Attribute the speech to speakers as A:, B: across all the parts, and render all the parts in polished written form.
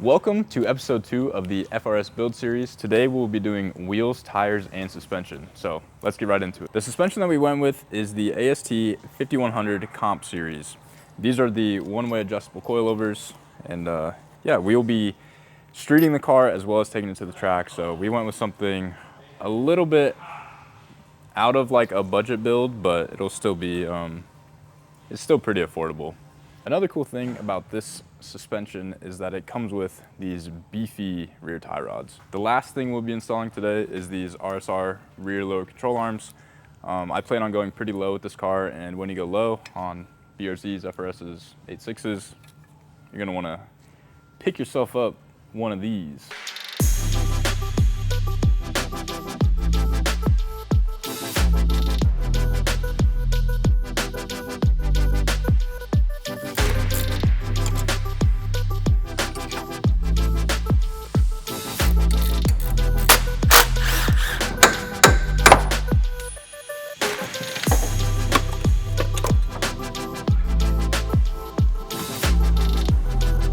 A: Welcome to episode 2 of the FRS build series. Today we'll be doing wheels, tires, and suspension. So let's get right into it. The suspension that we went with is the AST 5100 Comp series. These are the one-way adjustable coilovers, and yeah, we'll be streeting the car as well as taking it to the track. So we went with something a little bit out of like a budget build, but it'll still be, it's still pretty affordable. Another cool thing about this suspension is that it comes with these beefy rear tie rods. The last thing we'll be installing today is these RSR rear lower control arms. I plan on going pretty low with this car, and when you go low on BRZs, FRSs, 86s, you're gonna wanna pick yourself up one of these.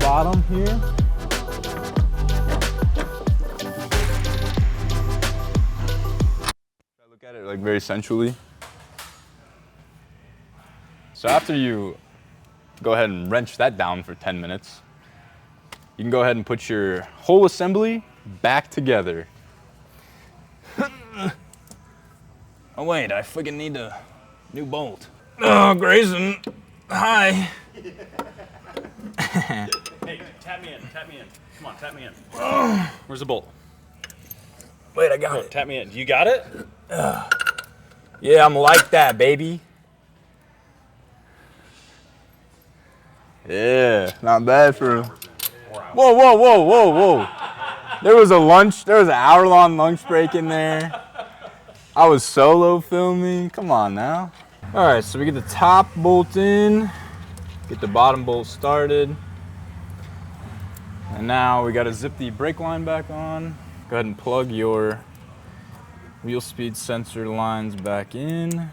A: Bottom here. I look at it like very sensually. So after you go ahead and wrench that down for 10 minutes, you can go ahead and put your whole assembly back together. Oh wait, I freaking need a new bolt. Oh, Grayson, hi.
B: Hey, tap me in. Come on, tap me in. Where's the bolt?
A: Wait, I got
B: Oh,
A: it.
B: tap me in. You got it?
A: Yeah, I'm like that, baby. Yeah, not bad for. Whoa, whoa, whoa, whoa, whoa. There was an hour-long lunch break in there. I was solo filming. Come on now. All right, so we get the top bolt in, get the bottom bolt started. And now we gotta zip the brake line back on. Go ahead and plug your wheel speed sensor lines back in.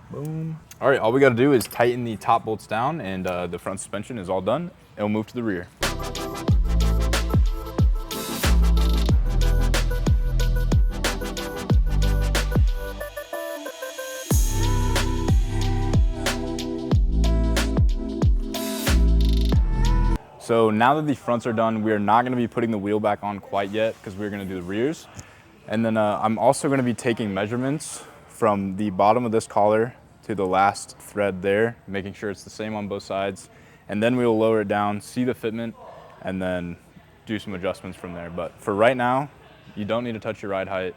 A: Boom. All right, all we gotta do is tighten the top bolts down, and the front suspension is all done. And we'll move to the rear. So now that the fronts are done, we are not gonna be putting the wheel back on quite yet because we're gonna do the rears. And then I'm also gonna be taking measurements from the bottom of this collar to the last thread there, making sure it's the same on both sides. And then we'll lower it down, see the fitment, and then do some adjustments from there. But for right now, you don't need to touch your ride height.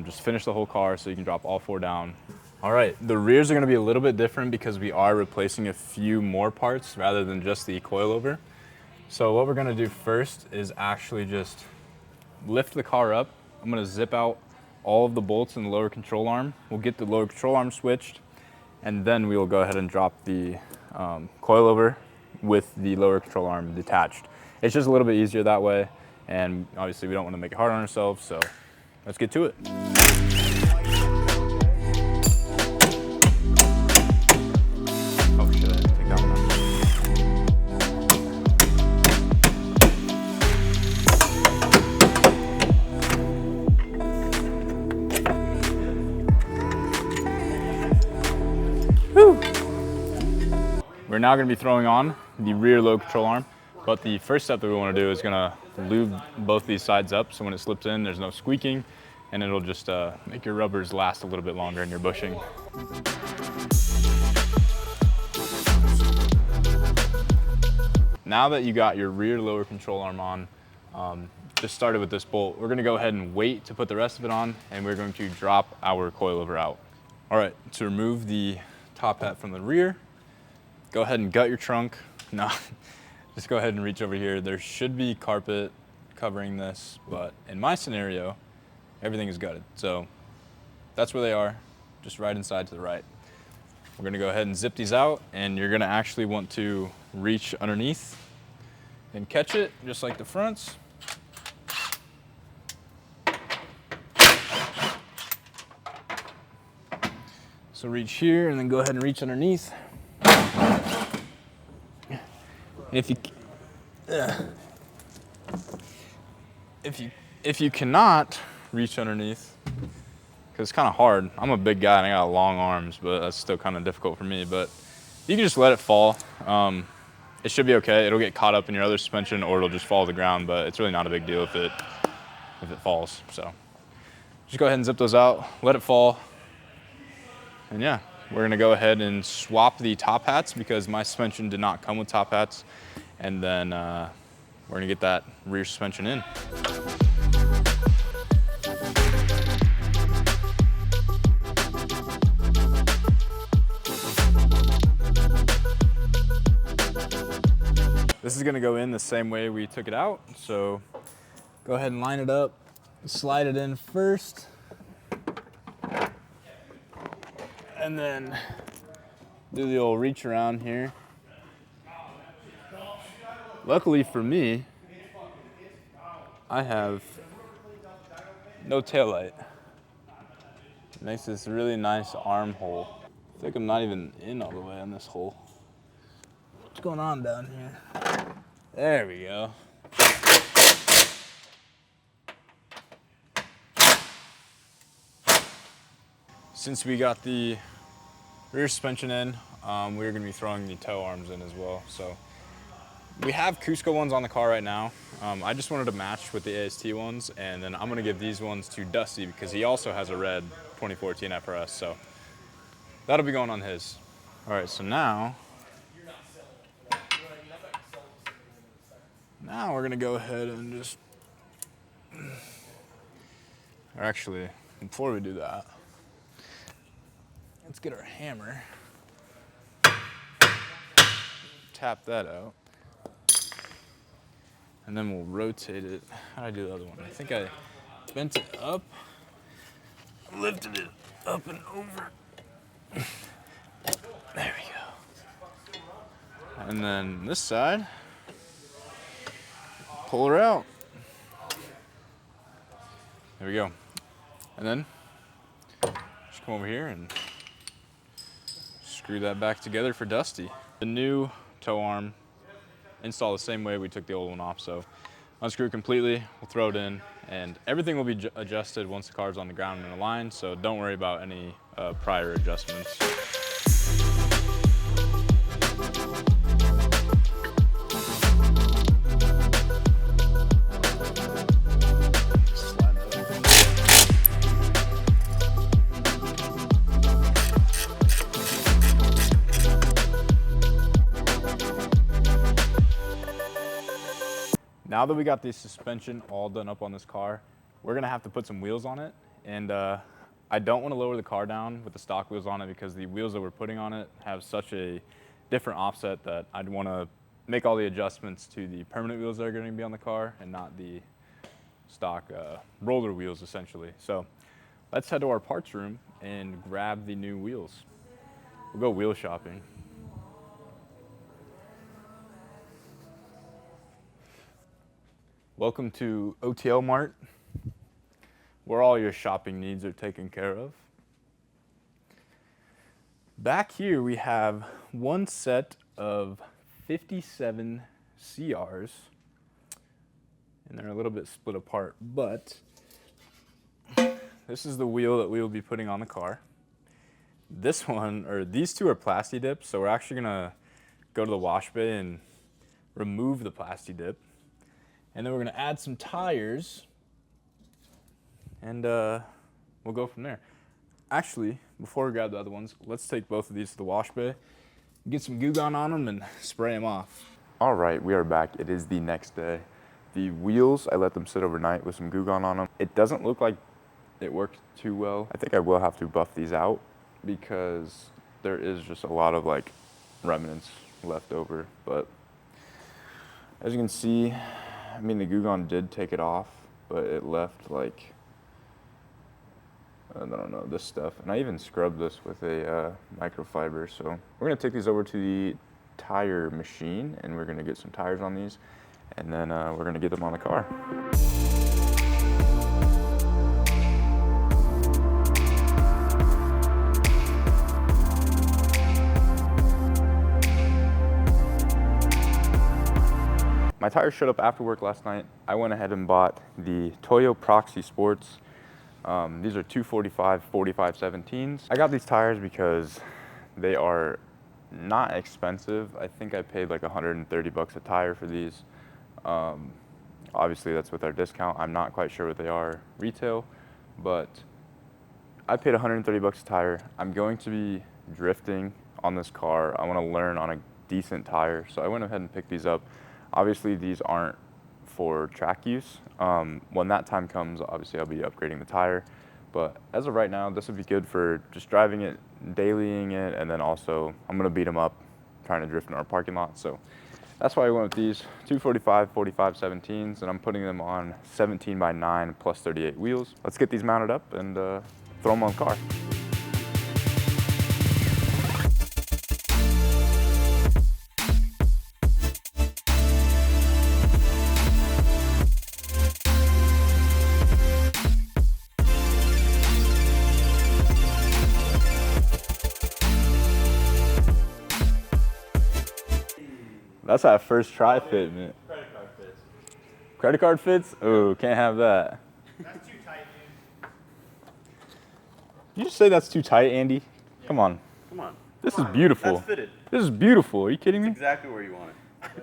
A: Just finish the whole car so you can drop all 4 down. All right, the rears are gonna be a little bit different because we are replacing a few more parts rather than just the coilover. So what we're gonna do first is actually just lift the car up. I'm gonna zip out all of the bolts in the lower control arm. We'll get the lower control arm switched, and then we will go ahead and drop the coilover with the lower control arm detached. It's just a little bit easier that way, and obviously we don't wanna make it hard on ourselves, so let's get to it. Oh shit, I didn't take that one out. We're now going to be throwing on the rear low control arm, but the first step that we want to do is going to lube both these sides up so when it slips in there's no squeaking, and it'll just make your rubbers last a little bit longer in your bushing. Now that you got your rear lower control arm on, just started with this bolt, we're going to go ahead and wait to put the rest of it on, and we're going to drop our coilover out. All right, to remove the top hat from the rear, go ahead and gut your trunk. No, just go ahead and reach over here. There should be carpet covering this, but in my scenario, everything is gutted. So that's where they are, just right inside to the right. We're gonna go ahead and zip these out, and you're gonna actually want to reach underneath and catch it, just like the fronts. So reach here and then go ahead and reach underneath. And if you, if you cannot reach underneath, because it's kind of hard. I'm a big guy and I got long arms, but that's still kind of difficult for me. But you can just let it fall. It should be okay. It'll get caught up in your other suspension or it'll just fall to the ground, but it's really not a big deal if it falls. So just go ahead and zip those out, let it fall. And yeah, we're gonna go ahead and swap the top hats because my suspension did not come with top hats. And then we're gonna get that rear suspension in. This is gonna go in the same way we took it out. So go ahead and line it up, slide it in first. And then do the old reach around here. Luckily for me, I have no taillight. It makes this really nice armhole. I think I'm not even in all the way on this hole. What's going on down here? There we go. Since we got the rear suspension in, we're gonna be throwing the tow arms in as well. So we have Cusco ones on the car right now. I just wanted to match with the AST ones, and then I'm gonna give these ones to Dusty because he also has a red 2014 FRS, so that'll be going on his. All right, so now we're gonna go ahead and just, or actually, before we do that, let's get our hammer, tap that out, and then we'll rotate it. How did I do the other one? I think I bent it up, lifted it up and over. There we go. And then this side, pull her out. There we go. And then just come over here and screw that back together for Dusty. The new tow arm installed the same way we took the old one off. So unscrew completely, we'll throw it in, and everything will be adjusted once the car's on the ground and aligned. So don't worry about any prior adjustments. Now that we got the suspension all done up on this car, we're gonna have to put some wheels on it. And I don't wanna lower the car down with the stock wheels on it because the wheels that we're putting on it have such a different offset that I'd wanna make all the adjustments to the permanent wheels that are gonna be on the car and not the stock roller wheels essentially. So let's head to our parts room and grab the new wheels. We'll go wheel shopping. Welcome to OTL Mart, where all your shopping needs are taken care of. Back here we have one set of 57 CRs, and they're a little bit split apart, but this is the wheel that we will be putting on the car. This one, or these two are plasti dips, so we're actually gonna go to the wash bay and remove the plasti dip. And then we're gonna add some tires, and we'll go from there. Actually, before we grab the other ones, let's take both of these to the wash bay, get some Goo Gone on them, and spray them off. All right, we are back. It is the next day. The wheels, I let them sit overnight with some Goo Gone on them. It doesn't look like it worked too well. I think I will have to buff these out because there is just a lot of like remnants left over. But as you can see, I mean, the Goo Gone did take it off, but it left like, I don't know, this stuff. And I even scrubbed this with a microfiber. So we're gonna take these over to the tire machine and we're gonna get some tires on these, and then we're gonna get them on the car.
C: My tires showed up after work last night. I went ahead and bought the Toyo Proxy Sports. These are 245 45/17s. I got these tires because they are not expensive. I think I paid like 130 bucks a tire for these. Obviously that's with our discount. I'm not quite sure what they are retail, but I paid 130 bucks a tire. I'm going to be drifting on this car. I want to learn on a decent tire, so I went ahead and picked these up. Obviously these aren't for track use. When that time comes, obviously I'll be upgrading the tire, but as of right now, this would be good for just driving it, dailying it, and then also I'm gonna beat them up trying to drift in our parking lot. So that's why I went with these 245 45/17s, and I'm putting them on 17x9 plus 38 wheels. Let's get these mounted up and throw them on the car. That's that first try fit, man.
B: Credit card fits.
C: Credit card fits? Oh, can't have that.
B: That's too tight, dude.
C: Did you just say that's too tight, Andy? Yeah. Come on.
B: Come on.
C: This is beautiful.
B: That's fitted.
C: This is beautiful. Are you kidding me?
B: Exactly where you want it.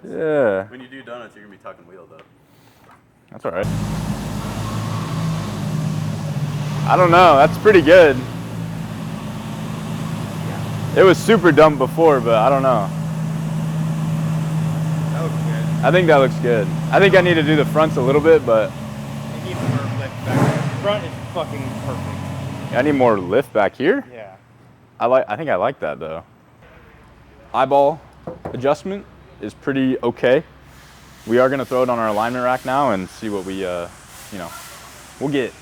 C: Yeah.
B: When you do donuts, you're gonna be tucking wheels up.
C: That's all right. I don't know. That's pretty good. It was super dumb before, but I don't know.
D: That looks good.
C: I think that looks good. I think I need to do the fronts a little bit, but
D: It needs more lift back there. Front is fucking perfect.
C: I need more lift back here.
D: Yeah.
C: I think I like that though. Eyeball adjustment is pretty okay. We are gonna throw it on our alignment rack now and see what we, we'll get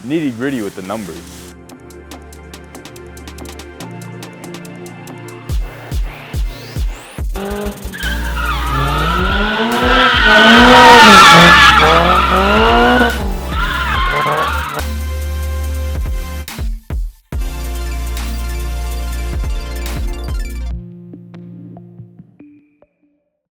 C: nitty gritty with the numbers.